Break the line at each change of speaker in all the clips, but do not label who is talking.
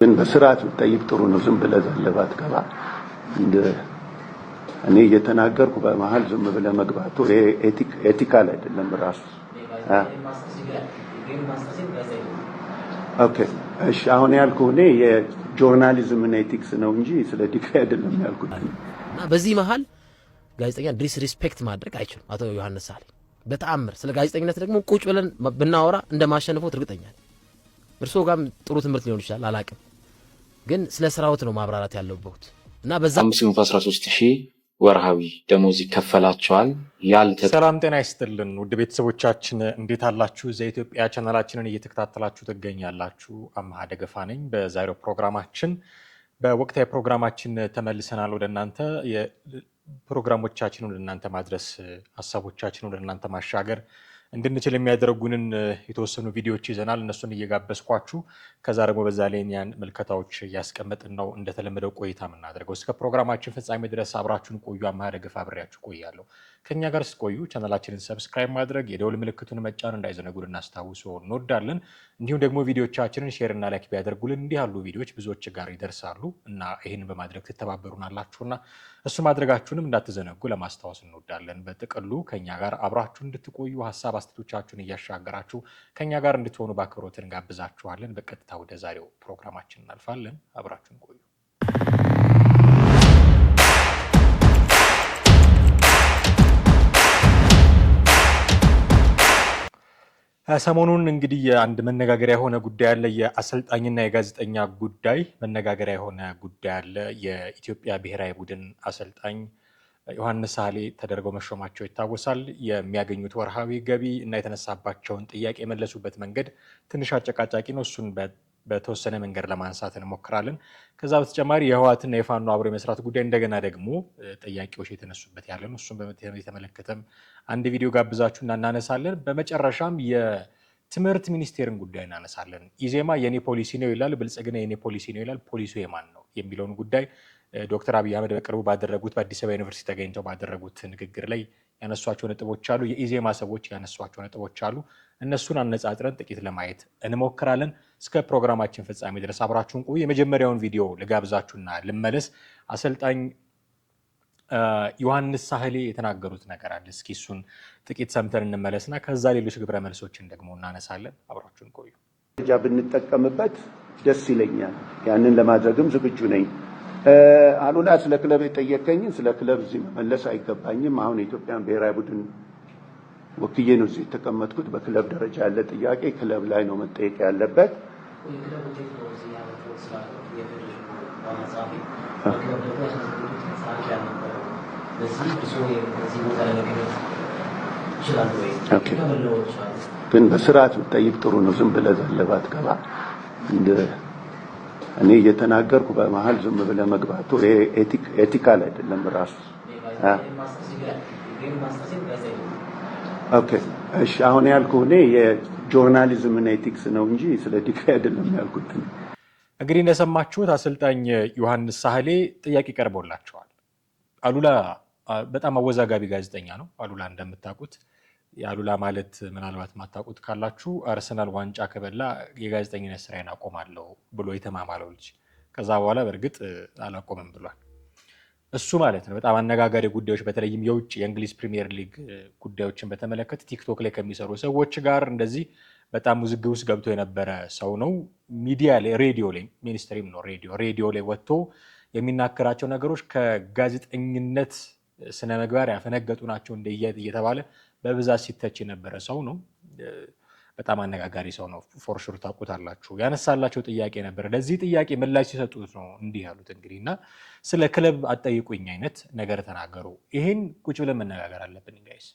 ግን በስርዓት ብትጠይቅ ጥሩ ነው። ዝም ብለህ ዘለባት ገባ እንደ እኔ እየተናገርኩ በመሃል ዝም ብለህ መግባቱ ኤቲካል አይደለም ራሱ። ኦኬ እሺ፣ አሁን ያልኩህ እኔ የጆርናሊዝም እና ኤቲክስ ነው እንጂ ስለ ዲግሪ አይደለም ያልኩት።
እና በዚህ መሃል ጋዜጠኛ ዲስሪስፔክት ማድረግ አይችልም አቶ ዮሐንስ ሳሌ በተአምር። ስለ ጋዜጠኝነት ደግሞ ቁጭ ብለን ብናወራ እንደማሸንፈው እርግጠኛ ነኝ። እርስዎ ጋርም ጥሩ ትምህርት ሊሆን ይችላል አላቅም፣ ግን ስለ ስራዎት ነው ማብራራት ያለበት እና በዛ
513,000 ወርሃዊ ደሞዝ ይከፈላቸዋል።
ሰላም ጤና ይስጥልን ውድ ቤተሰቦቻችን እንዴት አላችሁ? ዘኢትዮጵያ ቻናላችንን እየተከታተላችሁ ትገኛላችሁ። አማሃ ደገፋ ነኝ። በዛሬው ፕሮግራማችን በወቅታዊ ፕሮግራማችን ተመልሰናል። ወደ እናንተ ፕሮግራሞቻችንን ወደ እናንተ ማድረስ፣ ሀሳቦቻችንን ወደ እናንተ ማሻገር እንድንችል የሚያደርጉንን የተወሰኑ ቪዲዮዎች ይዘናል። እነሱን እየጋበዝኳችሁ ከዛ ደግሞ በዛ ላይ ያን መልከታዎች እያስቀመጥን ነው እንደተለመደው ቆይታ የምናደርገው። እስከ ፕሮግራማችን ፍጻሜ ድረስ አብራችሁን ቆዩ። አማሃ ደገፋ አብሬያችሁ ቆያለሁ። ከኛ ጋር ስትቆዩ ቻናላችንን ሰብስክራይብ ማድረግ፣ የደውል ምልክቱን መጫን እንዳይዘነጉ እናስታውሱ እንወዳለን። እንዲሁም ደግሞ ቪዲዮቻችንን ሼር እና ላይክ ቢያደርጉልን እንዲህ ያሉ ቪዲዮዎች ብዙዎች ጋር ይደርሳሉ እና ይህንን በማድረግ ትተባበሩናላችሁና እሱ ማድረጋችሁንም እንዳትዘነጉ ለማስታወስ እንወዳለን። በጥቅሉ ከኛ ጋር አብራችሁ እንድትቆዩ ሀሳብ አስተያየቶቻችሁን እያሻገራችሁ ከኛ ጋር እንድትሆኑ በአክብሮት እንጋብዛችኋለን። በቀጥታ ወደ ዛሬው ፕሮግራማችን እናልፋለን። አብራችሁን ቆዩ። ሰሞኑን እንግዲህ አንድ መነጋገሪያ የሆነ ጉዳይ አለ። የአሰልጣኝና የጋዜጠኛ ጉዳይ መነጋገሪያ የሆነ ጉዳይ አለ። የኢትዮጵያ ብሔራዊ ቡድን አሰልጣኝ ዮሐንስ ሳሌ ተደርገው መሾማቸው ይታወሳል። የሚያገኙት ወርሃዊ ገቢ እና የተነሳባቸውን ጥያቄ የመለሱበት መንገድ ትንሽ አጨቃጫቂ ነው። እሱን በተወሰነ መንገድ ለማንሳት እንሞክራለን። ከዛ በተጨማሪ የህወሓትና የፋኖ አብሮ የመስራት ጉዳይ እንደገና ደግሞ ጥያቄዎች የተነሱበት ያለ ነው። እሱን የተመለከተም አንድ ቪዲዮ ጋብዛችሁ እናነሳለን። በመጨረሻም የትምህርት ሚኒስቴርን ጉዳይ እናነሳለን። ኢዜማ የኔ ፖሊሲ ነው ይላል፣ ብልጽግና የኔ ፖሊሲ ነው ይላል። ፖሊሲው የማን ነው የሚለውን ጉዳይ ዶክተር አብይ አህመድ በቅርቡ ባደረጉት በአዲስ አበባ ዩኒቨርሲቲ ተገኝተው ባደረጉት ንግግር ላይ ያነሷቸው ነጥቦች አሉ። የኢዜማ ሰዎች ያነሷቸው ነጥቦች አሉ። እነሱን አነጻጽረን ጥቂት ለማየት እንሞክራለን። እስከ ፕሮግራማችን ፍጻሜ ድረስ አብራችሁን ቆዩ። የመጀመሪያውን ቪዲዮ ልጋብዛችሁና ልመለስ። አሰልጣኝ ዮሐንስ ሳሌ የተናገሩት ነገር አለ። እስኪ እሱን ጥቂት ሰምተን እንመለስና ከዛ ሌሎች ግብረ መልሶችን ደግሞ እናነሳለን። አብራችሁን ቆዩ።
ብንጠቀምበት ደስ ይለኛል። ያንን ለማድረግም ዝግጁ ነኝ። አሉላ ስለ ክለብ የጠየቀኝን ስለ ክለብ እዚህ መመለስ አይገባኝም። አሁን የኢትዮጵያን ብሔራዊ ቡድን ወክዬ ነው እዚህ የተቀመጥኩት። በክለብ ደረጃ ያለ ጥያቄ ክለብ ላይ ነው መጠየቅ ያለበት። ግን በስርዓት ብትጠይቅ ጥሩ ነው። ዝም ብለህ ዘለባት ገባ እንደ እኔ እየተናገርኩ በመሃል ዝም ብለህ መግባቱ ኤቲካል አይደለም ራሱ። ኦኬ እሺ፣ አሁን ያልኩህ እኔ የጆርናሊዝም እና ኤቲክስ ነው እንጂ ስለ ዲግሪ አይደለም ያልኩት።
እንግዲህ እንደሰማችሁት አሰልጣኝ ዮሐንስ ሳሌ ጥያቄ ቀርቦላቸዋል። አሉላ በጣም አወዛጋቢ ጋዜጠኛ ነው። አሉላ እንደምታውቁት የአሉላ ማለት ምናልባት ማታውቁት ካላችሁ አርሰናል ዋንጫ ከበላ የጋዜጠኝነት ስራዬን አቆማለሁ ብሎ የተማማለው ልጅ ከዛ በኋላ በእርግጥ አላቆምም ብሏል። እሱ ማለት ነው በጣም አነጋጋሪ ጉዳዮች በተለይም የውጭ የእንግሊዝ ፕሪሚየር ሊግ ጉዳዮችን በተመለከተ ቲክቶክ ላይ ከሚሰሩ ሰዎች ጋር እንደዚህ በጣም ውዝግብ ውስጥ ገብቶ የነበረ ሰው ነው። ሚዲያ ላይ ሬዲዮ ላይ ሚኒስትሪም ነው ሬዲዮ ላይ ወጥቶ የሚናገራቸው ነገሮች ከጋዜጠኝነት ስነ ምግባር ያፈነገጡ ናቸው እየተባለ በብዛት ሲተች የነበረ ሰው ነው። በጣም አነጋጋሪ ሰው ነው። ፎርሹር ታውቁታላችሁ። ያነሳላቸው ጥያቄ ነበር። ለዚህ ጥያቄ ምላሽ ሲሰጡት ነው እንዲህ ያሉት። እንግዲህ እና ስለ ክለብ አጠይቁኝ አይነት ነገር ተናገሩ። ይሄን ቁጭ ብለን መነጋገር አለብን ጋይስ።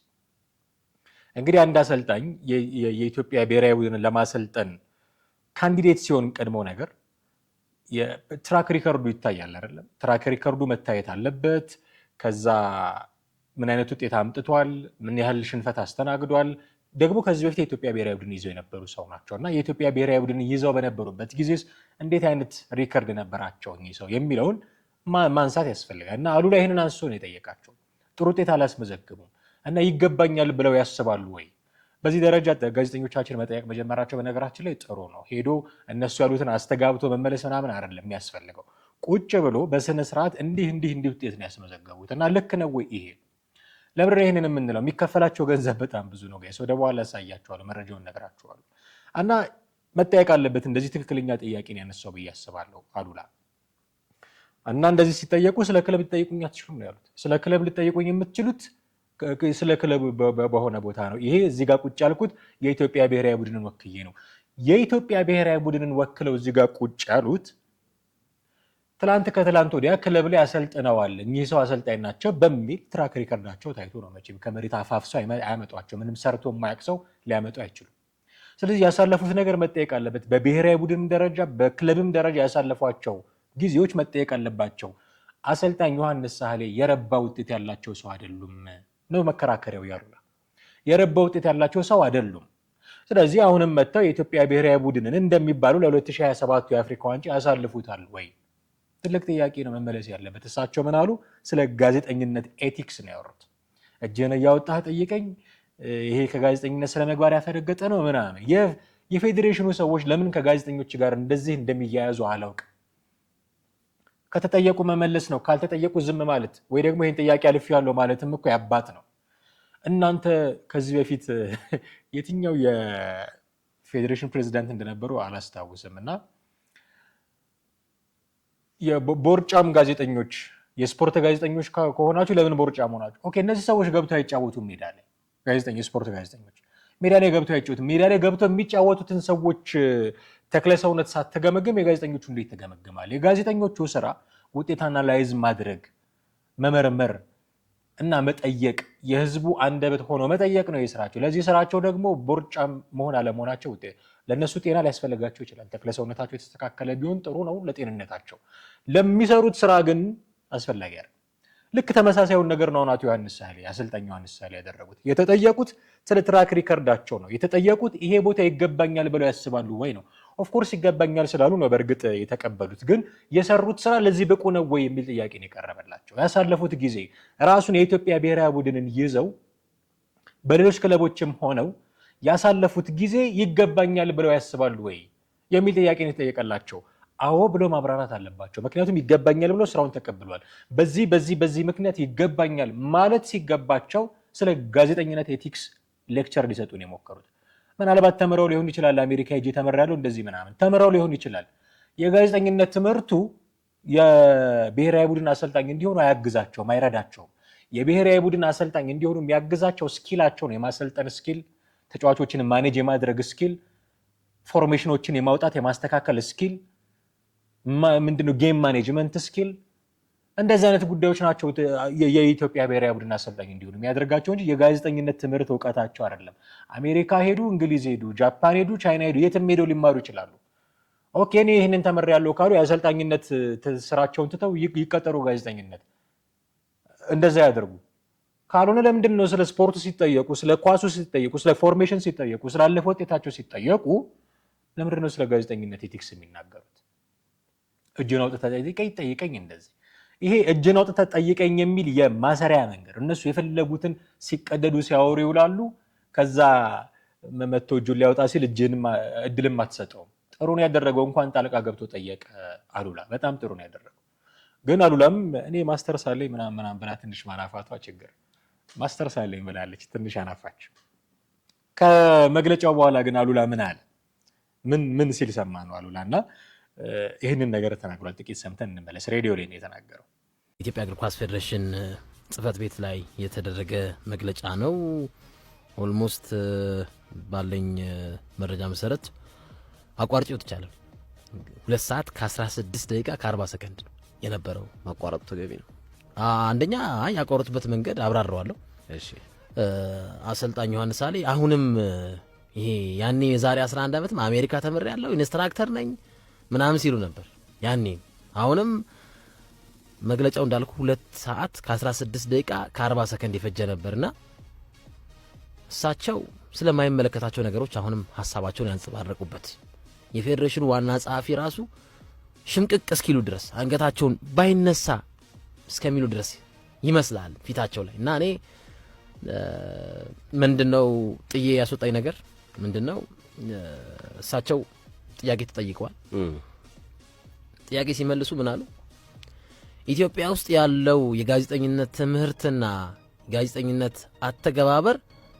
እንግዲህ አንድ አሰልጣኝ የኢትዮጵያ ብሔራዊ ቡድን ለማሰልጠን ካንዲዴት ሲሆን ቀድሞ ነገር የትራክ ሪከርዱ ይታያል አይደለም? ትራክ ሪከርዱ መታየት አለበት። ከዛ ምን አይነት ውጤት አምጥቷል፣ ምን ያህል ሽንፈት አስተናግዷል። ደግሞ ከዚህ በፊት የኢትዮጵያ ብሔራዊ ቡድን ይዘው የነበሩ ሰው ናቸው እና የኢትዮጵያ ብሔራዊ ቡድን ይዘው በነበሩበት ጊዜ እንዴት አይነት ሪከርድ ነበራቸው እኚህ ሰው የሚለውን ማንሳት ያስፈልጋል። እና አሉላ ይህንን አንስቶ ነው የጠየቃቸው። ጥሩ ውጤት አላስመዘግቡም እና ይገባኛል ብለው ያስባሉ ወይ? በዚህ ደረጃ ጋዜጠኞቻችን መጠየቅ መጀመራቸው በነገራችን ላይ ጥሩ ነው። ሄዶ እነሱ ያሉትን አስተጋብቶ መመለስ ምናምን አይደለም የሚያስፈልገው። ቁጭ ብሎ በስነ ስርዓት እንዲህ ውጤት ነው ያስመዘገቡት እና ልክ ነው ወይ ይሄ? ለምንድን ነው ይሄንን የምንለው? የሚከፈላቸው ገንዘብ በጣም ብዙ ነው ጋይስ። ወደ በኋላ ያሳያቸዋለሁ፣ መረጃውን እነግራቸዋለሁ። እና መጠየቅ አለበት። እንደዚህ ትክክለኛ ጥያቄ ነው ያነሳው ብዬ አስባለሁ አሉላ። እና እንደዚህ ሲጠየቁ ስለ ክለብ ልጠይቁኝ አትችሉም ነው ያሉት። ስለ ክለብ ልጠይቁኝ የምትችሉት ስለ ክለብ በሆነ ቦታ ነው። ይሄ እዚህ ጋር ቁጭ ያልኩት የኢትዮጵያ ብሔራዊ ቡድንን ወክዬ ነው። የኢትዮጵያ ብሔራዊ ቡድንን ወክለው እዚህ ጋር ቁጭ ያሉት ትላንት ከትላንት ወዲያ ክለብ ላይ አሰልጥነዋል፣ እኚህ ሰው አሰልጣኝ ናቸው በሚል ትራክ ሪከርዳቸው ታይቶ ነው። መቼም ከመሬት አፋፍሰው አያመጧቸው። ምንም ሰርቶ የማያውቅ ሰው ሊያመጡ አይችሉም። ስለዚህ ያሳለፉት ነገር መጠየቅ አለበት። በብሔራዊ ቡድን ደረጃ በክለብም ደረጃ ያሳለፏቸው ጊዜዎች መጠየቅ አለባቸው። አሰልጣኝ ዮሐንስ ሳህሌ የረባ ውጤት ያላቸው ሰው አይደሉም ነው መከራከሪያው። ያሉላ የረባ ውጤት ያላቸው ሰው አይደሉም። ስለዚህ አሁንም መጥተው የኢትዮጵያ ብሔራዊ ቡድንን እንደሚባሉ ለ2027 የአፍሪካ ዋንጫ ያሳልፉታል ወይ? ትልቅ ጥያቄ ነው መመለስ ያለበት። እሳቸው ምን አሉ? ስለ ጋዜጠኝነት ኤቲክስ ነው ያወሩት። እጅህን እያወጣህ ጠይቀኝ፣ ይሄ ከጋዜጠኝነት ስለ መግባር ያፈነገጠ ነው ምናምን። የፌዴሬሽኑ ሰዎች ለምን ከጋዜጠኞች ጋር እንደዚህ እንደሚያያዙ አላውቅም። ከተጠየቁ መመለስ ነው፣ ካልተጠየቁ ዝም ማለት ወይ ደግሞ ይህን ጥያቄ አልፌዋለሁ ማለትም እኮ ያባት ነው። እናንተ ከዚህ በፊት የትኛው የፌዴሬሽን ፕሬዚዳንት እንደነበሩ አላስታውስም እና የቦርጫም ጋዜጠኞች የስፖርት ጋዜጠኞች ከሆናችሁ ለምን ቦርጫም ሆናችሁ? ኦኬ እነዚህ ሰዎች ገብተው አይጫወቱም ሜዳ ላይ። ጋዜጠኞች የስፖርት ጋዜጠኞች ሜዳ ላይ ገብተው አይጫወቱም። ሜዳ ላይ ገብተው የሚጫወቱትን ሰዎች ተክለ ሰውነት ሳትገመግም የጋዜጠኞቹ እንዴት ተገመግማል? የጋዜጠኞቹ ስራ ውጤት አናላይዝ ማድረግ፣ መመርመር እና መጠየቅ፣ የህዝቡ አንደበት ሆኖ መጠየቅ ነው የስራቸው። ለዚህ ስራቸው ደግሞ ቦርጫም መሆን አለመሆናቸው ለእነሱ ጤና ሊያስፈልጋቸው ይችላል። ተክለ ሰውነታቸው የተስተካከለ ቢሆን ጥሩ ነው ለጤንነታቸው። ለሚሰሩት ስራ ግን አስፈላጊ አይደለም። ልክ ተመሳሳዩን ነገር ነው አቶ ዮሐንስ ሳህሌ አሰልጣኝ ዮሐንስ ሳህሌ ያደረጉት። የተጠየቁት ስለ ትራክ ሪከርዳቸው ነው የተጠየቁት። ይሄ ቦታ ይገባኛል ብለው ያስባሉ ወይ ነው። ኦፍኮርስ ይገባኛል ስላሉ ነው በእርግጥ የተቀበሉት። ግን የሰሩት ስራ ለዚህ ብቁ ነው ወይ የሚል ጥያቄ ነው የቀረበላቸው። ያሳለፉት ጊዜ ራሱን የኢትዮጵያ ብሔራዊ ቡድንን ይዘው በሌሎች ክለቦችም ሆነው ያሳለፉት ጊዜ ይገባኛል ብለው ያስባሉ ወይ የሚል ጥያቄ ነው የተጠየቀላቸው። አዎ ብሎ ማብራራት አለባቸው። ምክንያቱም ይገባኛል ብሎ ስራውን ተቀብሏል። በዚህ ምክንያት ይገባኛል ማለት ሲገባቸው ስለ ጋዜጠኝነት ኤቲክስ ሌክቸር ሊሰጡ ነው የሞከሩት። ምናልባት ተምረው ሊሆን ይችላል። አሜሪካ ሄጄ ተምሬያለሁ እንደዚህ ምናምን ተምረው ሊሆን ይችላል። የጋዜጠኝነት ትምህርቱ የብሔራዊ ቡድን አሰልጣኝ እንዲሆኑ አያግዛቸውም፣ አይረዳቸውም። የብሔራዊ ቡድን አሰልጣኝ እንዲሆኑ የሚያግዛቸው ስኪላቸው ነው። የማሰልጠን ስኪል፣ ተጫዋቾችን ማኔጅ የማድረግ ስኪል፣ ፎርሜሽኖችን የማውጣት የማስተካከል ስኪል፣ ምንድነው ጌም ማኔጅመንት ስኪል። እንደዚህ አይነት ጉዳዮች ናቸው የኢትዮጵያ ብሔራዊ ቡድን አሰልጣኝ እንዲሆኑ የሚያደርጋቸው እንጂ የጋዜጠኝነት ትምህርት እውቀታቸው አይደለም። አሜሪካ ሄዱ፣ እንግሊዝ ሄዱ፣ ጃፓን ሄዱ፣ ቻይና ሄዱ፣ የትም ሄደው ሊማሩ ይችላሉ። ኦኬ እኔ ይህንን ተምሬያለሁ ካሉ የአሰልጣኝነት ስራቸውን ትተው ይቀጠሩ ጋዜጠኝነት። እንደዛ ያደርጉ። ካልሆነ ለምንድን ነው ስለ ስፖርቱ ሲጠየቁ፣ ስለ ኳሱ ሲጠየቁ፣ ስለ ፎርሜሽን ሲጠየቁ፣ ስላለፈው ውጤታቸው ሲጠየቁ ለምንድን ነው ስለ ጋዜጠኝነት ኤቲክስ የሚናገሩት? እጅን አውጥተህ ጠይቀኝ እንደዚህ። ይሄ እጅን አውጥተህ ጠይቀኝ የሚል የማሰሪያ መንገድ። እነሱ የፈለጉትን ሲቀደዱ ሲያወሩ ይውላሉ። ከዛ መጥቶ እጁን ሊያወጣ ሲል እድልም አትሰጠውም። ጥሩ ነው ያደረገው፣ እንኳን ጣልቃ ገብቶ ጠየቀ አሉላ። በጣም ጥሩ ነው ያደረገው። ግን አሉላም እኔ ማስተርስ አለኝ ምናምን ብላ ትንሽ ማናፋቷ ችግር። ማስተርስ አለኝ ብላለች፣ ትንሽ አናፋች። ከመግለጫው በኋላ ግን አሉላ ምን አለ? ምን ሲል ሰማ ነው አሉላ እና ይህንን ነገር ተናግሯል። ጥቂት ሰምተን እንመለስ። ሬዲዮ ላይ ነው የተናገረው።
ኢትዮጵያ እግር ኳስ ፌዴሬሽን ጽህፈት ቤት ላይ የተደረገ መግለጫ ነው። ኦልሞስት ባለኝ መረጃ መሰረት አቋርጬው ተቻለ 2 ሰዓት ከ16 ደቂቃ ከ40 ሰከንድ ነው የነበረው።
ማቋረጡ ተገቢ ነው።
አንደኛ ያቋረጡበት መንገድ አብራራዋለሁ።
እሺ
አሰልጣኝ ዮሐንስ ሳህሌ አሁንም ይሄ ያኔ የዛሬ 11 ዓመትም አሜሪካ ተምሬያለሁ ኢንስትራክተር ነኝ ምናምን ሲሉ ነበር ያኔ። አሁንም መግለጫው እንዳልኩ 2 ሰዓት ከ16 ደቂቃ ከ40 ሰከንድ የፈጀ ነበርና እሳቸው ስለማይመለከታቸው ነገሮች አሁንም ሀሳባቸውን ያንጸባረቁበት የፌዴሬሽኑ ዋና ጸሐፊ ራሱ ሽምቅቅ እስኪሉ ድረስ አንገታቸውን ባይነሳ እስከሚሉ ድረስ ይመስላል ፊታቸው ላይ እና እኔ ምንድነው ጥዬ ያስወጣኝ ነገር ምንድነው እሳቸው ጥያቄ ተጠይቀዋል። ጥያቄ ሲመልሱ ምን አሉ? ኢትዮጵያ ውስጥ ያለው የጋዜጠኝነት ትምህርትና ጋዜጠኝነት አተገባበር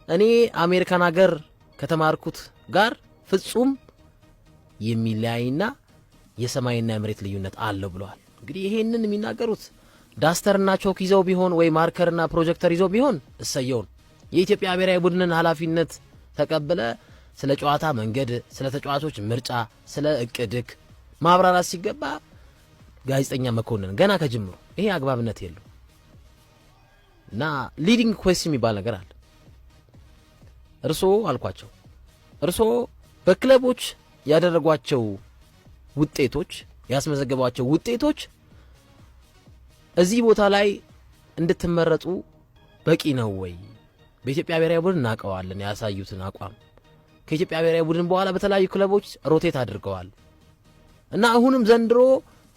እኔ አሜሪካን ሀገር ከተማርኩት ጋር ፍጹም የሚለያይና የሰማይና የመሬት ልዩነት አለው ብለዋል። እንግዲህ ይሄንን የሚናገሩት ዳስተርና ቾክ ይዘው ቢሆን ወይ ማርከርና ፕሮጀክተር ይዘው ቢሆን እሰየውን የኢትዮጵያ ብሔራዊ ቡድንን ኃላፊነት ተቀበለ ስለ ጨዋታ መንገድ፣ ስለ ተጫዋቾች ምርጫ፣ ስለ እቅድክ ማብራራት ሲገባ ጋዜጠኛ መኮንን ገና ከጅምሩ ይሄ አግባብነት የለው እና ሊዲንግ ኩዌስችን የሚባል ነገር አለ። አልኳቸው እርሶ በክለቦች ያደረጓቸው ውጤቶች ያስመዘገቧቸው ውጤቶች እዚህ ቦታ ላይ እንድትመረጡ በቂ ነው ወይ? በኢትዮጵያ ብሔራዊ ቡድን እናቀዋለን ያሳዩትን አቋም ከኢትዮጵያ ብሔራዊ ቡድን በኋላ በተለያዩ ክለቦች ሮቴት አድርገዋል እና አሁንም ዘንድሮ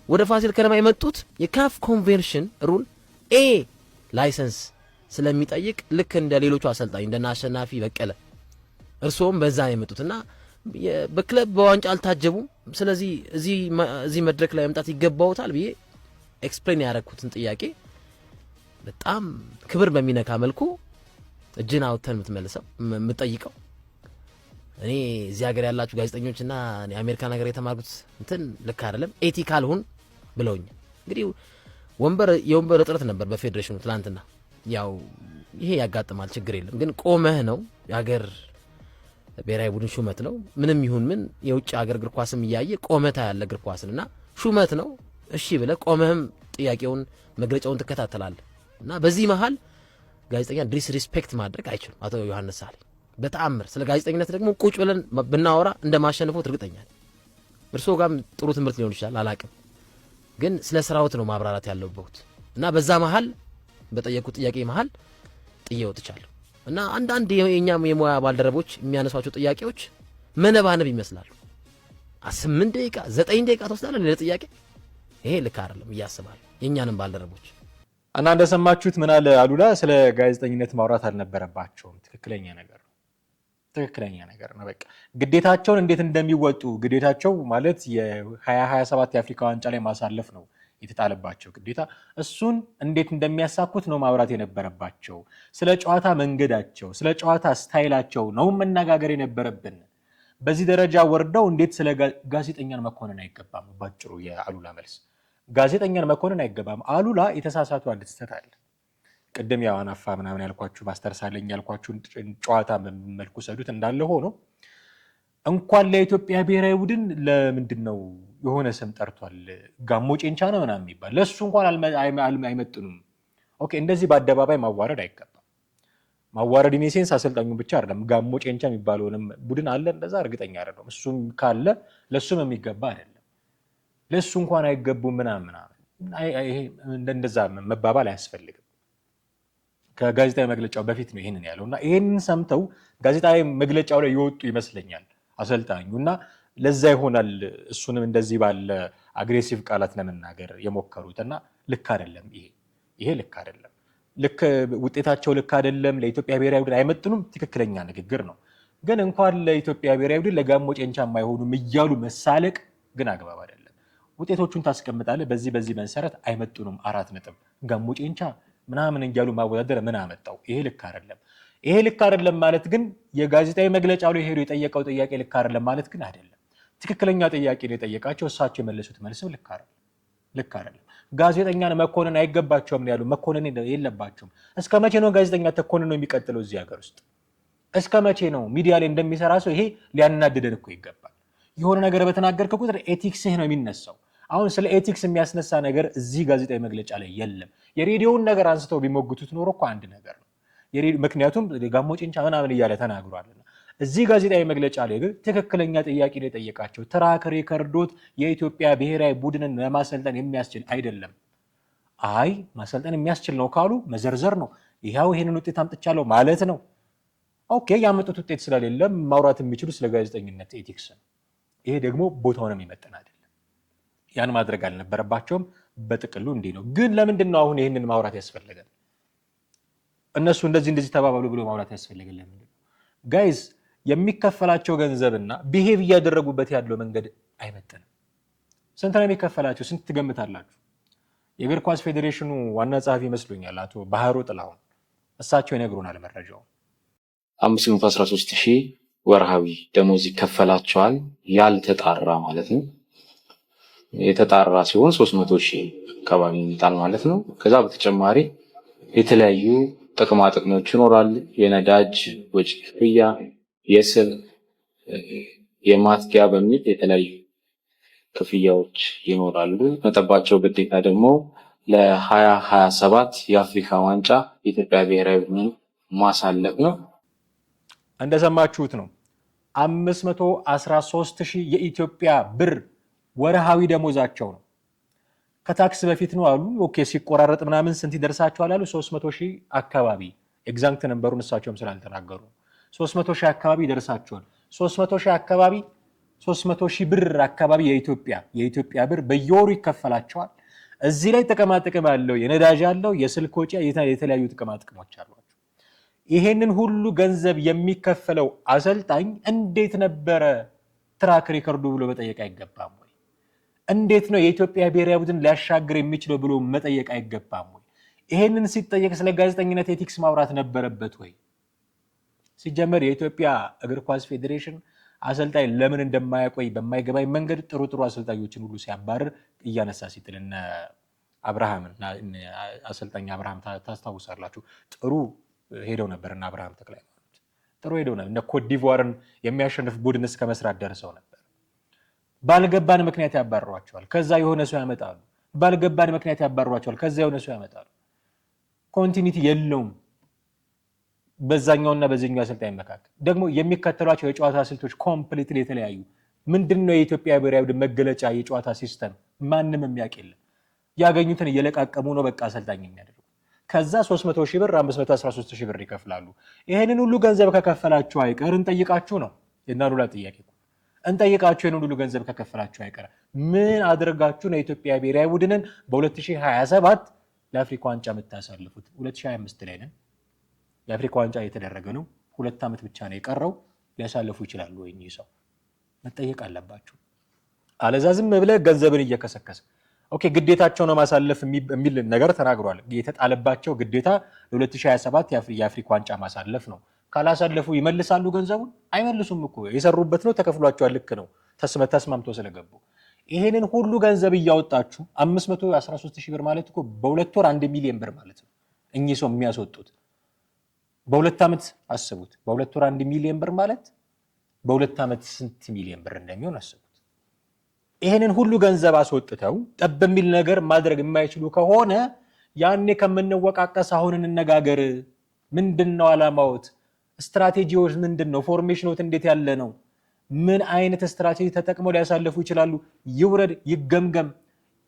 ወደ ፋሲል ከነማ የመጡት የካፍ ኮንቬንሽን ሩል ኤ ላይሰንስ ስለሚጠይቅ ልክ እንደ ሌሎቹ አሰልጣኝ እንደና አሸናፊ በቀለ እርሶም በዛ የመጡትና በክለብ በዋንጫ አልታጀቡም። ስለዚህ እዚህ መድረክ ላይ መምጣት ይገባውታል ብዬ ኤክስፕሌን ያደረኩትን ጥያቄ በጣም ክብር በሚነካ መልኩ እጅን አውጥተን የምትመልሰው የምትጠይቀው እኔ እዚህ ሀገር ያላችሁ ጋዜጠኞችና አሜሪካን ሀገር የተማርኩት እንትን ልክ አይደለም ኤቲካል ሁን ብለውኝ። እንግዲህ የወንበር እጥረት ነበር በፌዴሬሽኑ ትላንትና። ያው ይሄ ያጋጥማል ችግር የለም ግን ቆመህ ነው የሀገር ብሔራዊ ቡድን ሹመት ነው ምንም ይሁን ምን የውጭ ሀገር እግር ኳስም እያየ ቆመታ ያለ እግር ኳስና ሹመት ነው እሺ ብለህ ቆመህም ጥያቄውን መግለጫውን ትከታተላለህ እና በዚህ መሃል ጋዜጠኛ ዲስሪስፔክት ማድረግ አይችልም አቶ ዮሐንስ ሳሌ በተአምር። ስለ ጋዜጠኝነት ደግሞ ቁጭ ብለን ብናወራ እንደማሸንፈው እርግጠኛ ነኝ። እርስዎ ጋርም ጥሩ ትምህርት ሊሆን ይችላል አላቅም ግን ስለ ስራዎት ነው ማብራራት ያለበት እና በዛ መሃል በጠየቁት ጥያቄ መሃል ጥዬ ወጥቻለሁ እና አንዳንድ የኛም የሙያ ባልደረቦች የሚያነሷቸው ጥያቄዎች መነባነብ ይመስላሉ። 8 ደቂቃ 9 ደቂቃ ተወስዳለ ለጥያቄ ይሄ ልክ አይደለም እያስባለሁ የኛንም ባልደረቦች
እና እንደሰማችሁት ምን አለ አሉላ ስለ ጋዜጠኝነት ማውራት አልነበረባቸውም። ትክክለኛ ነገር ነው። በቃ ግዴታቸውን እንዴት እንደሚወጡ ግዴታቸው ማለት የ2027 የአፍሪካ ዋንጫ ላይ ማሳለፍ ነው የተጣለባቸው ግዴታ። እሱን እንዴት እንደሚያሳኩት ነው ማውራት የነበረባቸው። ስለ ጨዋታ መንገዳቸው፣ ስለ ጨዋታ ስታይላቸው ነው መነጋገር የነበረብን። በዚህ ደረጃ ወርደው እንዴት ስለ ጋዜጠኛን መኮንን አይገባም? ባጭሩ የአሉላ መልስ ጋዜጠኛን መኮንን አይገባም። አሉላ የተሳሳቱ አንድ ስህተት አለ። ቅድም ያው አናፋ ምናምን ያልኳችሁ ማስተር ሳለኝ ያልኳችሁ ጨዋታ መልኩ ሰዱት እንዳለ ሆኖ እንኳን ለኢትዮጵያ ብሔራዊ ቡድን ለምንድን ነው የሆነ ስም ጠርቷል ጋሞ ጨንቻ ነው ምናምን የሚባል ለሱ እንኳን አይመጥኑም። ኦኬ እንደዚህ በአደባባይ ማዋረድ አይገባም። ማዋረድ ኢኔሴንስ አሰልጣኙ ብቻ አይደለም ጋሞ ጨንቻ የሚባለውንም ቡድን አለ እንደዛ እርግጠኛ አይደለም። እሱም ካለ ለሱም የሚገባ አይደለም። ለሱ እንኳን አይገቡም ምናምን ይሄ እንደዛ መባባል አያስፈልግም። ከጋዜጣዊ መግለጫው በፊት ነው ይሄንን ያለውና ይሄንን ሰምተው ጋዜጣዊ መግለጫው ላይ ይወጡ ይመስለኛል አሰልጣኙና ለዛ ይሆናል እሱንም እንደዚህ ባለ አግሬሲቭ ቃላት ለመናገር የሞከሩትና ልክ አይደለም። ይሄ ልክ አይደለም። ልክ ውጤታቸው ልክ አይደለም። ለኢትዮጵያ ብሔራዊ ቡድን አይመጥኑም። ትክክለኛ ንግግር ነው። ግን እንኳን ለኢትዮጵያ ብሔራዊ ቡድን ለጋሞ ጨንቻ የማይሆኑም እያሉ መሳለቅ ግን አግባብ አይደለም። ውጤቶቹን ታስቀምጣለህ። በዚህ መሰረት አይመጥኑም 4 ነጥብ ጋሞ ጨንቻ ምናምን እያሉ ማወዳደር ምን አመጣው? ይሄ ልክ አይደለም። ይሄ ልክ አይደለም ማለት ግን የጋዜጣዊ መግለጫው ላይ ሄዶ የጠየቀው ጥያቄ ልክ አይደለም ማለት ግን አይደለም። ትክክለኛ ጥያቄ ነው የጠየቃቸው። እሳቸው የመለሱት መልስም ልክ አይደለም። ጋዜጠኛን መኮንን አይገባቸውም ነው ያሉ። መኮንን የለባቸውም። እስከ መቼ ነው ጋዜጠኛ ተኮንን ነው የሚቀጥለው እዚህ ሀገር ውስጥ? እስከ መቼ ነው ሚዲያ ላይ እንደሚሰራ ሰው? ይሄ ሊያናድደን እኮ ይገባል። የሆነ ነገር በተናገርከ ቁጥር ኤቲክስህ ነው የሚነሳው። አሁን ስለ ኤቲክስ የሚያስነሳ ነገር እዚህ ጋዜጣዊ መግለጫ ላይ የለም። የሬዲዮውን ነገር አንስተው ቢሞግቱት ኖሮ እኮ አንድ ነገር ነው። ምክንያቱም ጋሞ ጨንቻ ምናምን እያለ ተናግሯልና እዚህ ጋዜጣዊ መግለጫ ላይ ግን ትክክለኛ ጥያቄ ነው የጠየቃቸው። ትራክ ሪከርዶት የኢትዮጵያ ብሔራዊ ቡድንን ለማሰልጠን የሚያስችል አይደለም። አይ ማሰልጠን የሚያስችል ነው ካሉ መዘርዘር ነው። ይኸው ይሄንን ውጤት አምጥቻለሁ ማለት ነው። ኦኬ ያመጡት ውጤት ስለሌለ ማውራት የሚችሉ ስለ ጋዜጠኝነት ኤቲክስ ነው። ይሄ ደግሞ ቦታውን የሚመጥን አይደለም። ያን ማድረግ አልነበረባቸውም። በጥቅሉ እንዲህ ነው። ግን ለምንድን ነው አሁን ይህንን ማውራት ያስፈልጋል? እነሱ እንደዚህ ተባባሉ ብሎ ማውራት ያስፈልጋል? ለምን ጋይስ የሚከፈላቸው ገንዘብና ቢሄቭ እያደረጉበት ያለው መንገድ አይመጥንም። ስንት ነው የሚከፈላቸው? ስንት ትገምታላችሁ? የእግር ኳስ ፌዴሬሽኑ ዋና ጸሐፊ ይመስሉኛል አቶ ባህሩ ጥላሁን፣ እሳቸው ይነግሩናል መረጃው።
513,000 ወርሃዊ ደሞዝ ይከፈላቸዋል፣ ያልተጣራ ማለት ነው። የተጣራ ሲሆን 300,000 አካባቢ ይመጣል ማለት ነው። ከዛ በተጨማሪ የተለያዩ ጥቅማ ጥቅሞች ይኖራል። የነዳጅ ወጪ ክፍያ፣ የስር የማትጊያ በሚል የተለያዩ ክፍያዎች ይኖራሉ። ነጥባቸው ግዴታ ደግሞ ለ2027 የአፍሪካ ዋንጫ የኢትዮጵያ ብሔራዊ ቡድን ማሳለፍ ነው።
እንደሰማችሁት ነው 513,000 የኢትዮጵያ ብር ወርሃዊ ደሞዛቸው ነው። ከታክስ በፊት ነው አሉ። ኦኬ ሲቆራረጥ ምናምን ስንት ይደርሳቸዋል አሉ? 300,000 አካባቢ። ኤግዛክት ነምበሩን እሳቸውም ስላልተናገሩ 300,000 አካባቢ ይደርሳቸዋል። 300,000 አካባቢ 300,000 ብር አካባቢ የኢትዮጵያ ብር በየወሩ ይከፈላቸዋል። እዚህ ላይ ጥቅማ ጥቅም አለው፣ የነዳጅ አለው፣ የስልክ ወጪ፣ የተለያዩ ጥቅማ ጥቅሞች አሏቸው። ይሄንን ሁሉ ገንዘብ የሚከፈለው አሰልጣኝ እንዴት ነበረ ትራክ ሪከርዱ ብሎ መጠየቅ አይገባም ወይ? እንዴት ነው የኢትዮጵያ ብሔራዊ ቡድን ሊያሻግር የሚችለው ብሎ መጠየቅ አይገባም ወይ? ይሄንን ሲጠየቅ ስለ ጋዜጠኝነት ኤቲክስ ማውራት ነበረበት ወይ? ሲጀመር የኢትዮጵያ እግር ኳስ ፌዴሬሽን አሰልጣኝ ለምን እንደማያቆይ በማይገባኝ መንገድ ጥሩ አሰልጣኞችን ሁሉ ሲያባርር እያነሳ ሲጥል እነ አብርሃምን አሰልጣኝ አብርሃም ታስታውሳላችሁ። ጥሩ ሄደው ነበር እና አብርሃም ተክላይ ጥሩ ሄደው ነበር። እነ ኮት ዲቮርን የሚያሸንፍ ቡድን እስከ መስራት ደርሰው ነበር። ባልገባን ምክንያት ያባርሯቸዋል፣ ከዛ የሆነ ሰው ያመጣሉ። ባልገባን ምክንያት ያባርሯቸዋል፣ ከዛ የሆነ ሰው ያመጣሉ። ኮንቲኒቲ የለውም በዛኛውና በዚህኛው አሰልጣኝ መካከል። ደግሞ የሚከተሏቸው የጨዋታ ስልቶች ኮምፕሊትሊ የተለያዩ። ምንድነው የኢትዮጵያ ብሔራዊ ቡድን መገለጫ የጨዋታ ሲስተም? ማንም የሚያውቅ የለም። ያገኙትን እየለቃቀሙ ነው በቃ አሰልጣኝ የሚያደርጉ። ከዛ 300,000 ብር 513,000 ብር ይከፍላሉ። ይሄንን ሁሉ ገንዘብ ከከፈላችሁ አይቀር እንጠይቃችሁ ነው የናሉላ ጥያቄ። እንጠይቃችሁ ይሄንን ሁሉ ገንዘብ ከከፈላችሁ አይቀር ምን አድርጋችሁ ነው የኢትዮጵያ ብሔራዊ ቡድንን በ2027 ለአፍሪካ ዋንጫ የምታሳልፉት? 2025 ላይ ነን። የአፍሪካ ዋንጫ እየተደረገ ነው። 2 ዓመት ብቻ ነው የቀረው። ሊያሳልፉ ይችላሉ ወይ? እኚህ ሰው መጠየቅ አለባቸው። አለዛ ዝም ብለህ ገንዘብን እየከሰከሰ ኦኬ ግዴታቸው ነው ማሳለፍ የሚል ነገር ተናግሯል። የተጣለባቸው ግዴታ ለ2027 የአፍሪካ ዋንጫ ማሳለፍ ነው። ካላሳለፉ ይመልሳሉ ገንዘቡን? አይመልሱም እኮ የሰሩበት ነው፣ ተከፍሏቸዋል። ልክ ነው፣ ተስማምቶ ስለገቡ። ይሄንን ሁሉ ገንዘብ እያወጣችሁ 513,000 ብር ማለት እኮ በ2 ወር 1 ሚሊዮን ብር ማለት ነው እኚህ ሰው የሚያስወጡት። በ2 ዓመት አስቡት። በ2 ወር 1 ሚሊዮን ብር ማለት በ2 ዓመት ስንት ሚሊዮን ብር እንደሚሆን አስቡት። ይሄንን ሁሉ ገንዘብ አስወጥተው ጠብ የሚል ነገር ማድረግ የማይችሉ ከሆነ ያኔ ከምንወቃቀስ አሁን እንነጋገር። ምንድነው ዓላማዎት? ስትራቴጂዎች ምንድነው? ፎርሜሽኖት እንዴት ያለ ነው? ምን አይነት ስትራቴጂ ተጠቅመው ሊያሳልፉ ይችላሉ? ይውረድ፣ ይገምገም።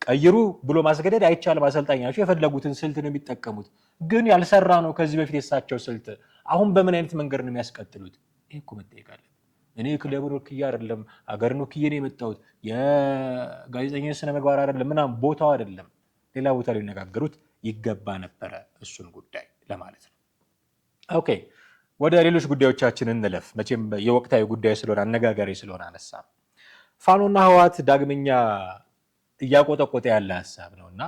ቀይሩ ብሎ ማስገደድ አይቻልም። አሰልጣኛቸው የፈለጉትን ስልት ነው የሚጠቀሙት። ግን ያልሰራ ነው ከዚህ በፊት የሳቸው ስልት። አሁን በምን አይነት መንገድ ነው የሚያስቀጥሉት? ይሄ እኮ መጠየቅ አለበት። እኔ ክለብን ወክዬ አይደለም አገርን ወክዬ ነው የመጣሁት፣ የጋዜጠኝነት ስነ ምግባር አይደለም ምናምን፣ ቦታው አይደለም። ሌላ ቦታ ላይ ሊነጋገሩት ይገባ ነበረ እሱን ጉዳይ ለማለት ነው። ኦኬ ወደ ሌሎች ጉዳዮቻችን እንለፍ። መቼም የወቅታዊ ጉዳይ ስለሆነ አነጋጋሪ ስለሆነ አነሳ። ፋኖና ህወሓት ዳግመኛ እያቆጠቆጠ ያለ ሀሳብ ነውና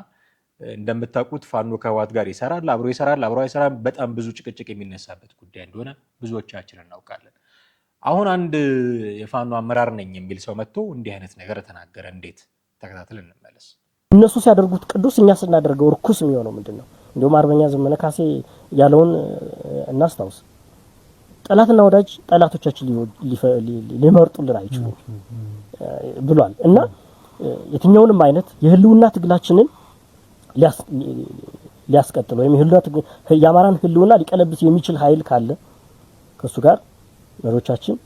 እንደምታውቁት ፋኖ ከህወሓት ጋር ይሰራል፣ አብሮ አይሰራም። በጣም ብዙ ጭቅጭቅ የሚነሳበት ጉዳይ እንደሆነ ብዙዎቻችን እናውቃለን። አሁን አንድ የፋኖ አመራር ነኝ የሚል ሰው መጥቶ እንዲህ አይነት ነገር ተናገረ። እንዴት? ተከታተል እንመለስ።
እነሱ ሲያደርጉት ቅዱስ፣ እኛ ስናደርገው ርኩስ የሚሆነው ምንድነው? እንደውም አርበኛ ዘመነ ካሴ ያለውን እናስታውስ። ጠላትና ወዳጅ ጠላቶቻችን ሊመርጡልን አይችሉም ብሏል እና የትኛውንም አይነት የህልውና ትግላችንን ሊያስቀጥል ወይም የአማራን ህልውና ሊቀለብስ የሚችል ኃይል ካለ ከሱ ጋር መሪዎቻችን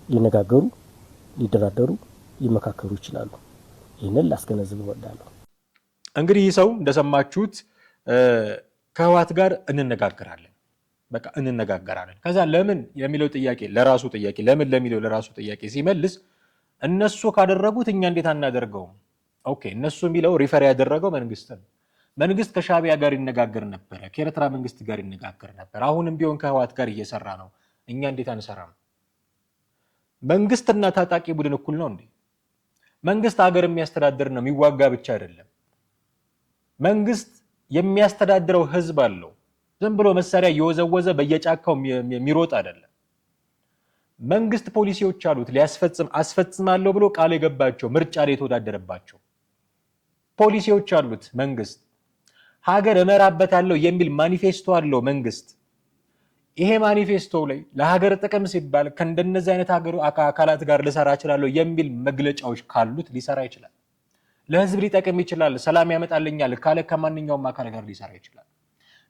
ሊነጋገሩ፣ ሊደራደሩ፣ ሊመካከሩ ይችላሉ። ይህንን ላስገነዝብ እወዳለሁ።
እንግዲህ ይህ ሰው እንደሰማችሁት ከህወሓት ጋር እንነጋገራለን፣ በቃ እንነጋገራለን። ከዛ ለምን የሚለው ጥያቄ ለራሱ ጥያቄ ለምን ለሚለው ለራሱ ጥያቄ ሲመልስ እነሱ ካደረጉት እኛ እንዴት አናደርገውም? ኦኬ እነሱ የሚለው ሪፈር ያደረገው መንግስትን። መንግስት ከሻዕቢያ ጋር ይነጋገር ነበር፣ ከኤርትራ መንግስት ጋር ይነጋገር ነበር። አሁንም ቢሆን ከህወሓት ጋር እየሰራ ነው። እኛ እንዴት አንሰራም? መንግስትና ታጣቂ ቡድን እኩል ነው እንዴ? መንግስት ሀገር የሚያስተዳድር ነው፣ የሚዋጋ ብቻ አይደለም። መንግስት የሚያስተዳድረው ህዝብ አለው። ዝም ብሎ መሳሪያ እየወዘወዘ በየጫካው የሚሮጥ አይደለም። መንግስት ፖሊሲዎች አሉት፣ አስፈጽማለሁ ብሎ ቃል የገባቸው ምርጫ ላይ የተወዳደረባቸው ፖሊሲዎች አሉት። መንግስት ሀገር እመራበታለሁ የሚል ማኒፌስቶ አለው መንግስት። ይሄ ማኒፌስቶ ላይ ለሀገር ጥቅም ሲባል ከእንደነዚህ አይነት አካላት ጋር ልሰራ እችላለሁ የሚል መግለጫዎች ካሉት ሊሰራ ይችላል። ለህዝብ ሊጠቅም ይችላል፣ ሰላም ያመጣልኛል ካለ ከማንኛውም አካል ጋር ሊሰራ ይችላል።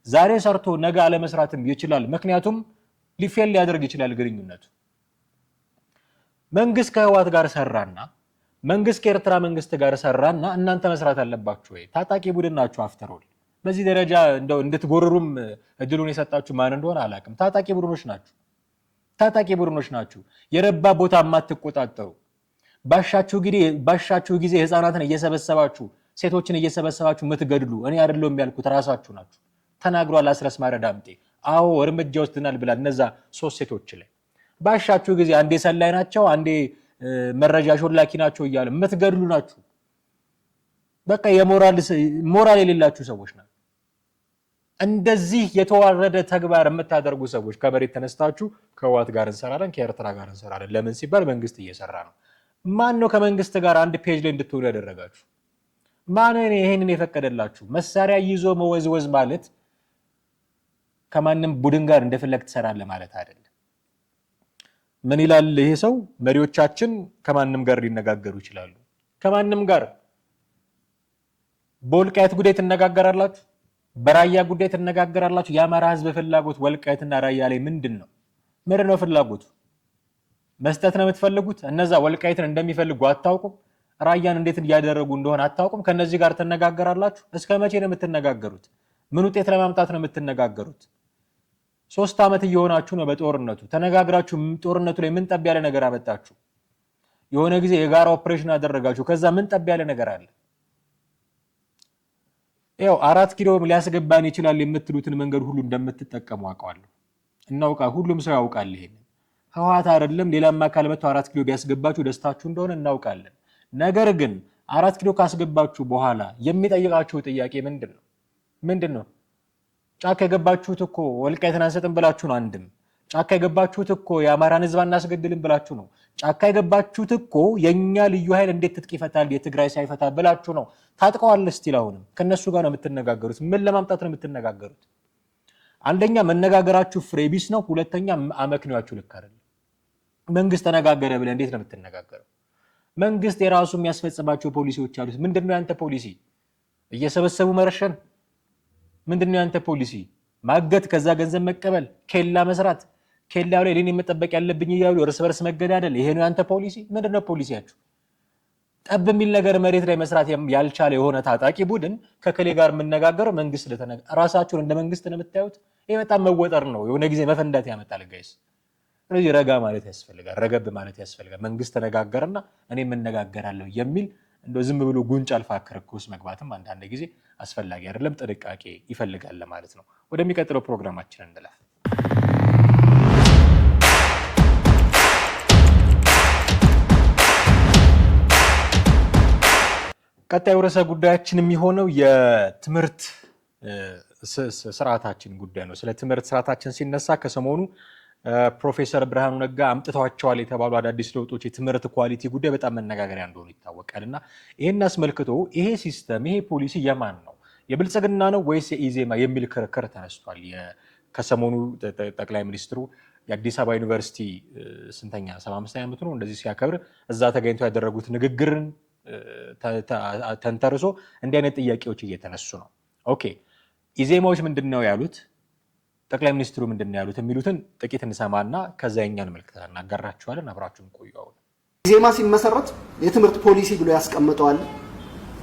ዛሬ ሰርቶ ነገ አለመስራትም ይችላል። ምክንያቱም ሊፌል ሊያደርግ ይችላል ግንኙነቱ። መንግስት ከህወሓት ጋር ሰራና መንግስት ከኤርትራ መንግስት ጋር ሰራና እናንተ መስራት አለባችሁ ወይ? ታጣቂ ቡድን ናችሁ። አፍተሮል በዚህ ደረጃ እንደው እንድትጎርሩም እድሉን የሰጣችሁ ማን እንደሆነ አላውቅም። ታጣቂ ቡድኖች ናችሁ። የረባ ቦታ የማትቆጣጠሩ ባሻችሁ ጊዜ ህፃናትን እየሰበሰባችሁ ሴቶችን እየሰበሰባችሁ የምትገድሉ እኔ አይደለሁም ያልኩት ራሳችሁ ናችሁ። ተናግሯል አስረስ ማረ ዳምጤ። አዎ እርምጃ ወስደናል ብላል እነዛ 3 ሴቶች ላይ። ባሻችሁ ጊዜ አንዴ ሰላይ ናቸው፣ አንዴ መረጃ ሾላኪ ናቸው እያለ የምትገድሉ ናችሁ። በቃ ሞራል የሌላችሁ ሰዎች ናችሁ። እንደዚህ የተዋረደ ተግባር የምታደርጉ ሰዎች ከመሬት ተነስታችሁ ከህወሓት ጋር እንሰራለን፣ ከኤርትራ ጋር እንሰራለን ለምን ሲባል መንግስት እየሰራ ነው። ማን ነው ከመንግስት ጋር አንድ ፔጅ ላይ እንድትውሉ ያደረጋችሁ? ማን ነው ይሄንን የፈቀደላችሁ? መሳሪያ ይዞ መወዝወዝ ማለት ከማንም ቡድን ጋር እንደፈለግ ትሰራለህ ማለት አይደለም። ምን ይላል ይሄ ሰው? መሪዎቻችን ከማንም ጋር ሊነጋገሩ ይችላሉ። ከማንም ጋር በወልቃይት ጉዳይ ትነጋገራላችሁ፣ በራያ ጉዳይ ትነጋገራላችሁ። የአማራ ህዝብ ፍላጎት ወልቃይትና ራያ ላይ ምንድነው? ምንድነው ፍላጎቱ? መስጠት ነው የምትፈልጉት? እነዛ ወልቃይትን እንደሚፈልጉ አታውቁም? ራያን እንዴት እያደረጉ እንደሆነ አታውቁም? ከነዚህ ጋር ትነጋገራላችሁ። እስከ መቼ ነው የምትነጋገሩት? ምን ውጤት ለማምጣት ነው የምትነጋገሩት? 3 ዓመት እየሆናችሁ ነው በጦርነቱ። ተነጋግራችሁ ጦርነቱ ላይ ምን ጠብ ያለ ነገር አመጣችሁ? የሆነ ጊዜ የጋራ ኦፕሬሽን አደረጋችሁ። ከዛ ምን ጠብ ያለ ነገር አለ? ያው 4 ኪሎ ሊያስገባን ይችላል የምትሉትን መንገድ ሁሉ እንደምትጠቀሙ አውቃለሁ። ሁሉም ሰው ያውቃል ይሄን። ህወሓት አይደለም ሌላም አካል መጥቶ 4 ኪሎ ቢያስገባችሁ ደስታችሁ እንደሆነ እናውቃለን። ነገር ግን 4 ኪሎ ካስገባችሁ በኋላ የሚጠይቃችሁ ጥያቄ ምንድነው? ጫካ የገባችሁት እኮ ወልቃይትን አንሰጥም ብላችሁ ነው። አንድም ጫካ የገባችሁት እኮ የአማራን ህዝብ አናስገድልም ብላችሁ ነው። ጫካ የገባችሁት እኮ የኛ ልዩ ኃይል እንዴት ትጥቅ ይፈታል የትግራይ ሳይፈታ ብላችሁ ነው። ታጥቀዋል። እስቲል አሁንም ከነሱ ጋር ነው የምትነጋገሩት። ምን ለማምጣት ነው የምትነጋገሩት? አንደኛ መነጋገራችሁ ፍሬ ቢስ ነው። ሁለተኛ አመክንያችሁ ልክ አይደለም። መንግስት ተነጋገረ ብለህ እንዴት ነው የምትነጋገረው? መንግስት የራሱ የሚያስፈጽማቸው ፖሊሲዎች አሉት። ምንድነው ያንተ ፖሊሲ? እየሰበሰቡ መረሸን? ምንድነው ያንተ ፖሊሲ? ማገት፣ ከዛ ገንዘብ መቀበል፣ ኬላ መስራት፣ ኬላው ላይ እኔን መጠበቅ ያለብኝ እያሉ እርስ በርስ መገዳደል፣ ይሄ ነው ያንተ ፖሊሲ? ምንድነው ፖሊሲያችሁ? ጠብ የሚል ነገር መሬት ላይ መስራት ያልቻለ የሆነ ታጣቂ ቡድን ከከሌ ጋር የምነጋገረው መንግስት ራሳችሁን እንደ መንግስት ነው የምታዩት። ይሄ በጣም መወጠር ነው። የሆነ ጊዜ መፈንዳት ያመጣል ጋይስ። ስለዚህ ረጋ ማለት ያስፈልጋል፣ ረገብ ማለት ያስፈልጋል። መንግስት ተነጋገረና እኔ የምነጋገራለሁ የሚል እንደው ዝም ብሎ ጉንጭ አልፋ ክርክር መግባትም አንዳንድ ጊዜ አስፈላጊ አይደለም፣ ጥንቃቄ ይፈልጋል ማለት ነው። ወደሚቀጥለው ፕሮግራማችን እንለፍ። ቀጣዩ ርዕሰ ጉዳያችን የሚሆነው የትምህርት ስርዓታችን ጉዳይ ነው። ስለ ትምህርት ስርዓታችን ሲነሳ ከሰሞኑ ፕሮፌሰር ብርሃኑ ነጋ አምጥተዋቸዋል የተባሉ አዳዲስ ለውጦች የትምህርት ኳሊቲ ጉዳይ በጣም መነጋገሪያ እንደሆኑ ይታወቃል። እና ይህን አስመልክቶ ይሄ ሲስተም ይሄ ፖሊሲ የማን ነው? የብልጽግና ነው ወይስ የኢዜማ የሚል ክርክር ተነስቷል። ከሰሞኑ ጠቅላይ ሚኒስትሩ የአዲስ አበባ ዩኒቨርሲቲ ስንተኛ 75ኛ ዓመቱ ነው እንደዚህ ሲያከብር እዛ ተገኝቶ ያደረጉት ንግግርን ተንተርሶ እንዲህ አይነት ጥያቄዎች እየተነሱ ነው። ኦኬ ኢዜማዎች ምንድነው ያሉት? ጠቅላይ ሚኒስትሩ ምንድነው ያሉት? የሚሉትን ጥቂት እንሰማና ከዛ የኛን መልክታ እናጋራችኋለን። አብራችሁን ቆዩ። አሁን
ኢዜማ ሲመሰረት የትምህርት ፖሊሲ ብሎ ያስቀምጠዋል።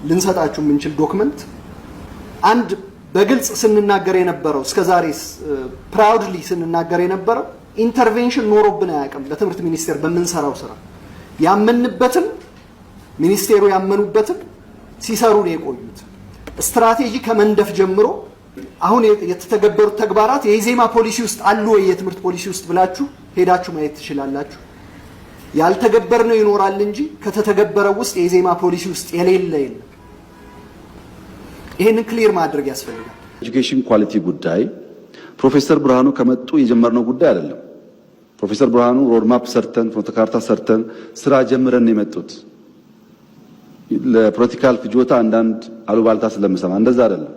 ልንሰጣችሁ የምንችል ዶክመንት አንድ በግልጽ ስንናገር የነበረው እስከዛሬ ፕራውድሊ ስንናገር የነበረው ኢንተርቬንሽን ኖሮብን አያውቅም። ለትምህርት ሚኒስቴር በምንሰራው ስራ ያመንበትን ሚኒስቴሩ ያመኑበትን ሲሰሩ ነው የቆዩት። ስትራቴጂ ከመንደፍ ጀምሮ አሁን የተተገበሩት ተግባራት የኢዜማ ፖሊሲ ውስጥ አሉ ወይ የትምህርት ፖሊሲ ውስጥ ብላችሁ ሄዳችሁ ማየት ትችላላችሁ። ያልተገበርነው ይኖራል እንጂ ከተተገበረው ውስጥ የኢዜማ ፖሊሲ ውስጥ የሌለ የለም። ይሄንን ክሊር ማድረግ ያስፈልጋል።
ኤጁኬሽን ኳሊቲ ጉዳይ ፕሮፌሰር ብርሃኑ ከመጡ የጀመርነው ጉዳይ አይደለም። ፕሮፌሰር ብርሃኑ ሮድማፕ ሰርተን ፍኖተ ካርታ ሰርተን ስራ ጀምረን የመጡት ለፖለቲካል ፍጆታ አንዳንድ አሉባልታ ስለምሰማ እንደዛ አይደለም።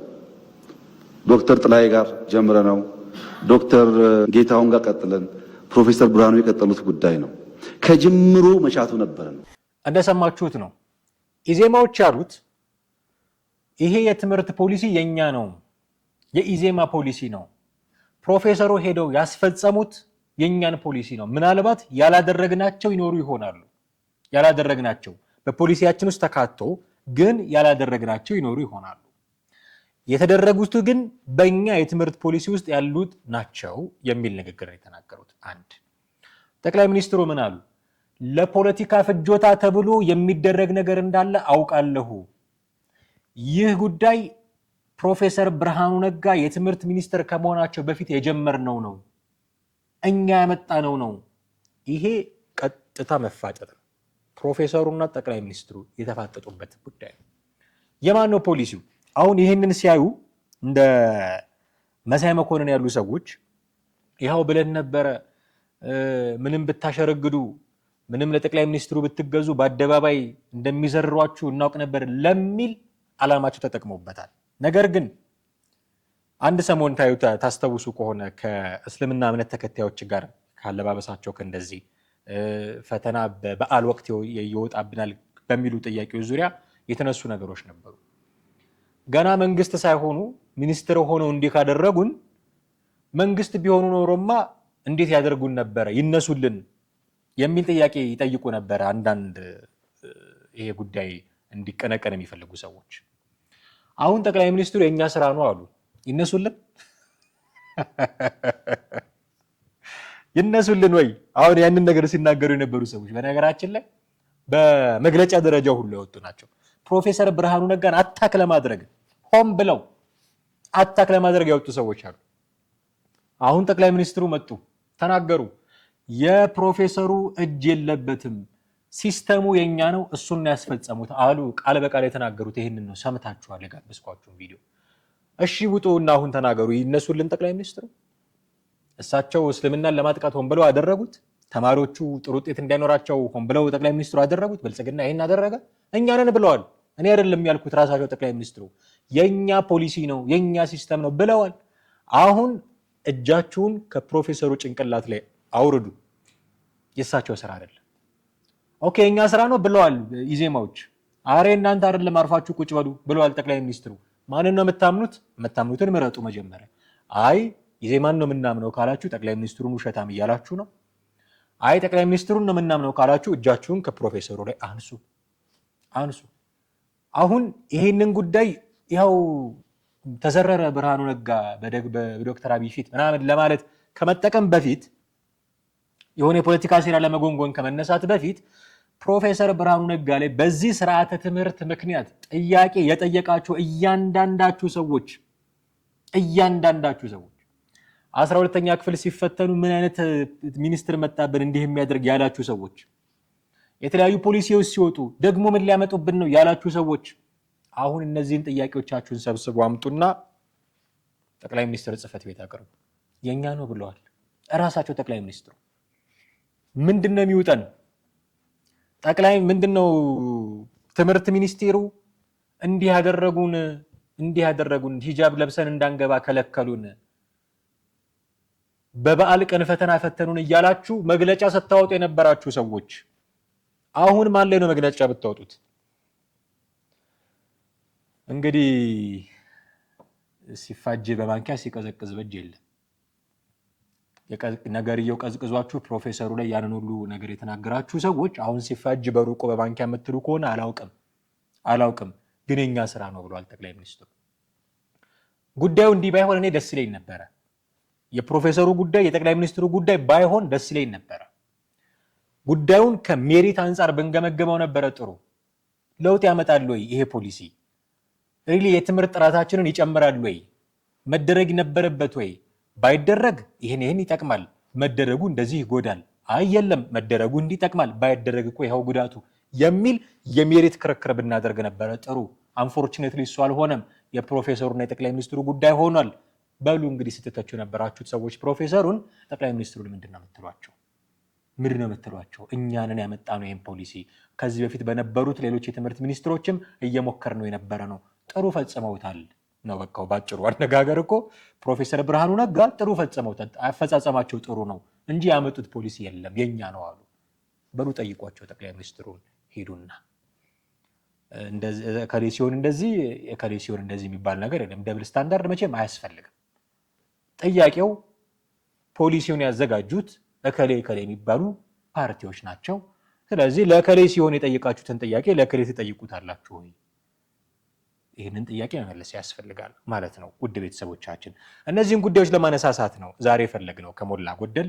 ዶክተር ጥላዬ ጋር ጀምረነው ዶክተር ጌታሁን ጋር ቀጥለን ፕሮፌሰር ብርሃኑ የቀጠሉት ጉዳይ ነው። ከጅምሩ መሻቱ ነበር ነው።
እንደሰማችሁት ነው ኢዜማዎች ያሉት ይሄ የትምህርት ፖሊሲ የኛ ነው፣ የኢዜማ ፖሊሲ ነው። ፕሮፌሰሩ ሄደው ያስፈጸሙት የኛን ፖሊሲ ነው። ምናልባት ያላደረግናቸው ይኖሩ ይሆናሉ። ያላደረግናቸው በፖሊሲያችን ውስጥ ተካቶ ግን ያላደረግናቸው ይኖሩ ይሆናሉ። የተደረጉት ግን በእኛ የትምህርት ፖሊሲ ውስጥ ያሉት ናቸው የሚል ንግግር ነው የተናገሩት። አንድ ጠቅላይ ሚኒስትሩ ምን አሉ? ለፖለቲካ ፍጆታ ተብሎ የሚደረግ ነገር እንዳለ አውቃለሁ። ይህ ጉዳይ ፕሮፌሰር ብርሃኑ ነጋ የትምህርት ሚኒስትር ከመሆናቸው በፊት የጀመርነው ነው፣ እኛ ያመጣነው ነው። ይሄ ቀጥታ መፋጠጥ ነው። ፕሮፌሰሩና ጠቅላይ ሚኒስትሩ የተፋጠጡበት ጉዳይ ነው። የማን ነው ፖሊሲው? አሁን ይህንን ሲያዩ እንደ መሳይ መኮንን ያሉ ሰዎች ይኸው ብለን ነበረ፣ ምንም ብታሸረግዱ፣ ምንም ለጠቅላይ ሚኒስትሩ ብትገዙ በአደባባይ እንደሚዘሯችሁ እናውቅ ነበር ለሚል ዓላማቸው ተጠቅመውበታል። ነገር ግን አንድ ሰሞን ታስታውሱ ከሆነ ከእስልምና እምነት ተከታዮች ጋር ካለባበሳቸው ከእንደዚህ ፈተና በበዓል ወቅት ይወጣብናል በሚሉ ጥያቄዎች ዙሪያ የተነሱ ነገሮች ነበሩ። ገና መንግስት ሳይሆኑ ሚኒስትር ሆነው እንዲህ ካደረጉን መንግስት ቢሆኑ ኖሮማ እንዴት ያደርጉን ነበረ፣ ይነሱልን የሚል ጥያቄ ይጠይቁ ነበረ አንዳንድ ይሄ ጉዳይ እንዲቀነቀን የሚፈልጉ ሰዎች። አሁን ጠቅላይ ሚኒስትሩ የኛ ስራ ነው አሉ። ይነሱልን ይነሱልን ወይ? አሁን ያንን ነገር ሲናገሩ የነበሩ ሰዎች በነገራችን ላይ በመግለጫ ደረጃ ሁሉ ያወጡ ናቸው። ፕሮፌሰር ብርሃኑ ነጋን አታክ ለማድረግ ሆም ብለው አታክ ለማድረግ ያወጡ ሰዎች አሉ። አሁን ጠቅላይ ሚኒስትሩ መጡ፣ ተናገሩ። የፕሮፌሰሩ እጅ የለበትም፣ ሲስተሙ የኛ ነው፣ እሱን ያስፈጸሙት አሉ። ቃል በቃል የተናገሩት ይሄንን ነው። ሰምታችኋል፣ የጋበዝኳችሁን ቪዲዮ። እሺ ውጡና አሁን ተናገሩ። ይነሱልን ጠቅላይ ሚኒስትሩ። እሳቸው እስልምናን ለማጥቃት ሆን ብለው አደረጉት። ተማሪዎቹ ጥሩ ውጤት እንዳይኖራቸው ሆን ብለው ጠቅላይ ሚኒስትሩ አደረጉት። ብልጽግና ይሄን አደረገ። እኛ ነን ብለዋል። እኔ አይደለም ያልኩት፣ ራሳቸው ጠቅላይ ሚኒስትሩ የኛ ፖሊሲ ነው፣ የኛ ሲስተም ነው ብለዋል። አሁን እጃችሁን ከፕሮፌሰሩ ጭንቅላት ላይ አውርዱ። የእሳቸው ስራ አይደለም። ኦኬ የኛ ስራ ነው ብለዋል ኢዜማዎች። አሬ እናንተ አይደለም አርፋችሁ ቁጭ በሉ ብለዋል ጠቅላይ ሚኒስትሩ። ማንን ነው የምታምኑት? የምታምኑትን ምረጡ መጀመሪያ። አይ ኢዜማን ነው የምናምነው ካላችሁ ጠቅላይ ሚኒስትሩን ውሸታም እያላችሁ ነው። አይ ጠቅላይ ሚኒስትሩን ነው የምናምነው ካላችሁ እጃችሁን ከፕሮፌሰሩ ላይ አንሱ። አሁን ይሄንን ጉዳይ ያው ተዘረረ ብርሃኑ ነጋ በዶክተር አብይ ፊት ምናምን ለማለት ከመጠቀም በፊት የሆነ የፖለቲካ ሴራ ለመጎንጎን ከመነሳት በፊት ፕሮፌሰር ብርሃኑ ነጋ ላይ በዚህ ስርዓተ ትምህርት ምክንያት ጥያቄ የጠየቃችሁ እያንዳንዳችሁ ሰዎች 12ኛ ክፍል ሲፈተኑ ምን አይነት ሚኒስትር መጣብን እንዲህ የሚያደርግ ያላችሁ ሰዎች፣ የተለያዩ ፖሊሲዎች ሲወጡ ደግሞ ምን ሊያመጡብን ነው ያላችሁ ሰዎች፣ አሁን እነዚህን ጥያቄዎቻችሁን ሰብስቡ አምጡና ጠቅላይ ሚኒስትር ጽህፈት ቤት አቅርቡ። የኛ ነው ብለዋል እራሳቸው ጠቅላይ ሚኒስትሩ። ምንድነው የሚውጠን? ምንድነው ትምህርት ሚኒስቴሩ እንዲህ ያደረጉን ሂጃብ ለብሰን እንዳንገባ ከለከሉን፣ በበዓል ቀን ፈተና ፈተኑን እያላችሁ መግለጫ ስታወጡ የነበራችሁ ሰዎች አሁን ማን ላይ ነው መግለጫ ብታወጡት? እንግዲህ ሲፋጅ በማንኪያ ሲቀዘቅዝ በእጅ የለም። ነገርየው ቀዝቅዟችሁ ፕሮፌሰሩ ላይ ያንን ሁሉ ነገር የተናገራችሁ ሰዎች አሁን ሲፋጅ በሩቁ በማንኪያ የምትሉ ከሆነ አላውቅም፣ ግን የኛ ስራ ነው ብሏል ጠቅላይ ሚኒስትሩ። ጉዳዩ እንዲህ ባይሆን እኔ ደስ ይለኝ ነበረ። የፕሮፌሰሩ ጉዳይ የጠቅላይ ሚኒስትሩ ጉዳይ ባይሆን ደስ ይለኝ ነበረ። ጉዳዩን ከሜሪት አንጻር ብንገመገመው ነበረ ጥሩ። ለውጥ ያመጣል ወይ ይሄ ፖሊሲ? ሪሊ የትምህርት ጥራታችንን ይጨምራል ወይ? መደረግ ነበረበት ወይ? ባይደረግ ይሄን ይጠቅማል፣ መደረጉ እንደዚህ ይጎዳል። አይ የለም መደረጉ እንዲጠቅማል፣ ባይደረግ እኮ ይሄው ጉዳቱ የሚል የሜሪት ክርክር ብናደርግ ነበረ ጥሩ። አንፎርቹኔትሊ እሱ አልሆነም። የፕሮፌሰሩና የጠቅላይ ሚኒስትሩ ጉዳይ ሆኗል። በሉ እንግዲህ ስትተቹ የነበራችሁት ሰዎች ፕሮፌሰሩን፣ ጠቅላይ ሚኒስትሩን ምንድነው የምትሏቸው? ምንድነው የምትሏቸው? እኛንን ያመጣ ነው ይሄን ፖሊሲ ከዚህ በፊት በነበሩት ሌሎች የትምህርት ሚኒስትሮችም እየሞከር ነው የነበረ ነው። ጥሩ ፈጽመውታል ነው በቃው ባጭሩ አነጋገር እኮ ፕሮፌሰር ብርሃኑ ነጋ ጥሩ ፈጽመውታል፣ አፈጻጸማቸው ጥሩ ነው እንጂ ያመጡት ፖሊሲ የለም የኛ ነው አሉ። በሉ ጠይቋቸው ጠቅላይ ሚኒስትሩን ሄዱና ከሌ ሲሆን እንደዚህ የሚባል ነገር የለም። ደብል ስታንዳርድ መቼም አያስፈልግም። ጥያቄው ፖሊሲውን ያዘጋጁት እከሌ የሚባሉ ፓርቲዎች ናቸው። ስለዚህ ለከሌ ሲሆን የጠየቃችሁትን ጥያቄ ለከሌ ትጠይቁታላችሁ ወይ? ይህንን ጥያቄ መመለስ ያስፈልጋል ማለት ነው። ውድ ቤተሰቦቻችን እነዚህን ጉዳዮች ለማነሳሳት ነው ዛሬ የፈለግነው። ከሞላ ጎደል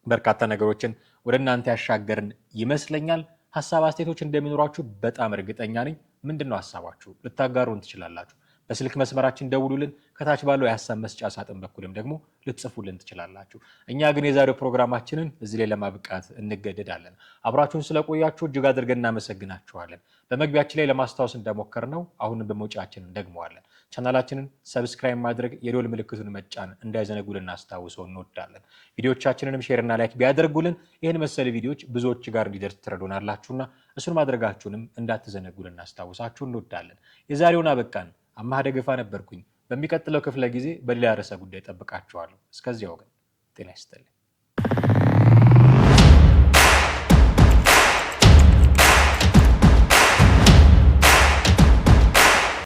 በርካታ ነገሮችን ወደ እናንተ ያሻገርን ይመስለኛል። ሀሳብ አስተያየቶች እንደሚኖራችሁ በጣም እርግጠኛ ነኝ። ምንድነው ሀሳባችሁ? ልታጋሩን ትችላላችሁ። በስልክ መስመራችን ደውሉልን። ከታች ባለው የሀሳብ መስጫ ሳጥን በኩልም ደግሞ ልትጽፉልን ትችላላችሁ። እኛ ግን የዛሬው ፕሮግራማችንን እዚህ ላይ ለማብቃት እንገደዳለን። አብራችሁን ስለቆያችሁ እጅግ አድርገን እናመሰግናችኋለን። በመግቢያችን ላይ ለማስታወስ እንደሞከርነው አሁንም በመውጫችን እንደግመዋለን። ቻናላችንን ሰብስክራይብ ማድረግ፣ የደወል ምልክቱን መጫን እንዳይዘነጉልን እናስታውሰው እንወዳለን። ቪዲዮቻችንንም ሼርና ላይክ ቢያደርጉልን ይህን መሰል ቪዲዮዎች ብዙዎች ጋር እንዲደርስ ትረዱናላችሁና እሱን ማድረጋችሁንም እንዳትዘነጉልን እናስታውሳችሁ እንወዳለን። የዛሬውን አበቃን። አማሃ ደገፋ ነበርኩኝ። በሚቀጥለው ክፍለ ጊዜ በሌላ ርዕሰ ጉዳይ ጠብቃችኋለሁ። እስከዚያው ግን ጤና ይስጥልኝ።